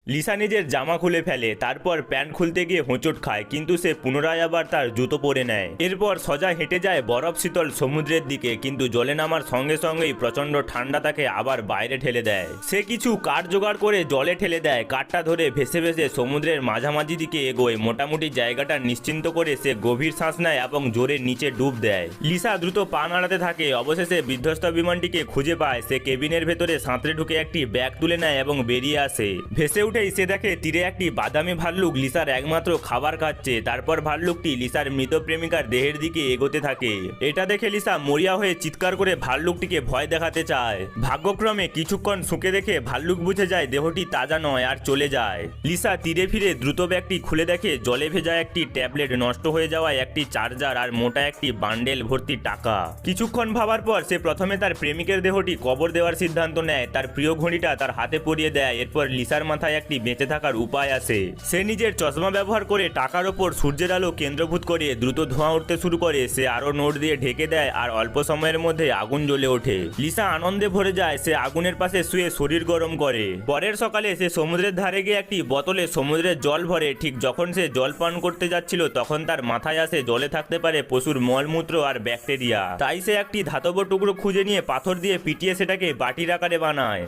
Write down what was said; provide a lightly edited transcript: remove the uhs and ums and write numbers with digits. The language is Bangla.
লিসা নিজের জামা খুলে ফেলে, তারপর প্যান্ট খুলতে গিয়ে হোঁচট খায়, কিন্তু সে পুনরায় আবার তার জুতো পরে নেয়। এরপর সোজা হেঁটে যায় বরফ শীতল সমুদ্রের দিকে, কিন্তু জলে নামার সঙ্গে সঙ্গেই প্রচন্ড ঠান্ডা তাকে আবার বাইরে ঠেলে দেয়। সে কিছু কাঠ জোগাড় করে জলে ঠেলে দেয়, কাঠটা ধরে ভেসে ভেসে সমুদ্রের মাঝামাঝি দিকে এগোয়। মোটামুটি জায়গাটা নিশ্চিন্ত করে সে গভীর শ্বাস নেয় এবং জোরে নিচে ডুব দেয়। লিসা দ্রুত পা নাড়াতে থাকে, অবশেষে বিধ্বস্ত বিমানটিকে খুঁজে পায়। সে কেবিনের ভেতরে সাঁতরে ঢুকে একটি ব্যাগ তুলে নেয় এবং বেরিয়ে আসে। ভেসে উঠেই সে দেখে তীরে একটি বাদামি ভাল্লুক লিসার একমাত্র খাবার খাচ্ছে। তারপর ভাল্লুকটি লিসার মৃত প্রেমিকার দেহের দিকে এগোতে থাকে। এটা দেখে লিসা মরিয়া হয়ে চিৎকার করে ভাল্লুকটিকে ভয় দেখাতে চায়। ভাগ্যক্রমে কিছুক্ষণ শুকে দেখে ভাল্লুক বুঝে যায় দেহটি তাজা নয় আর চলে যায়। লিসা তীরে ফিরে দ্রুত ব্যাগটি খুলে দেখে জলে ভেজা একটি ট্যাবলেট, নষ্ট হয়ে যাওয়া একটি চার্জার আর মোটা একটি বান্ডেল ভর্তি টাকা। কিছুক্ষণ ভাবার পর সে প্রথমে তার প্রেমিকের দেহটি কবর দেওয়ার সিদ্ধান্ত নেয়। তার প্রিয় ঘড়িটা তার হাতে পরিয়ে দেয়। এরপর লিসার মাথায় একটি বেঁচে থাকার উপায় আছে। সে নিজের চশমা ব্যবহার করে টাকার ওপর সূর্যের আলো কেন্দ্রভূত করে দ্রুত ধোঁয়া উঠতে শুরু করে। সে আরো নোট দিয়ে ঢেকে দেয় আর অল্প সময়ের মধ্যে আগুন জ্বলে ওঠে। লিসা আনন্দে ভরে যায়। সে আগুনের পাশে শুয়ে শরীর গরম করে। পরের সকালে সে সমুদ্রের ধারে গিয়ে একটি বোতলে সমুদ্রের জল ভরে। ঠিক যখন সে জল পান করতে যাচ্ছিল তখন তার মাথায় আসে জলে থাকতে পারে পশুর মলমূত্র আর ব্যাকটেরিয়া। তাই সে একটি ধাতব টুকরো খুঁজে নিয়ে পাথর দিয়ে পিটিয়ে সেটাকে বাটির আকারে বানায়।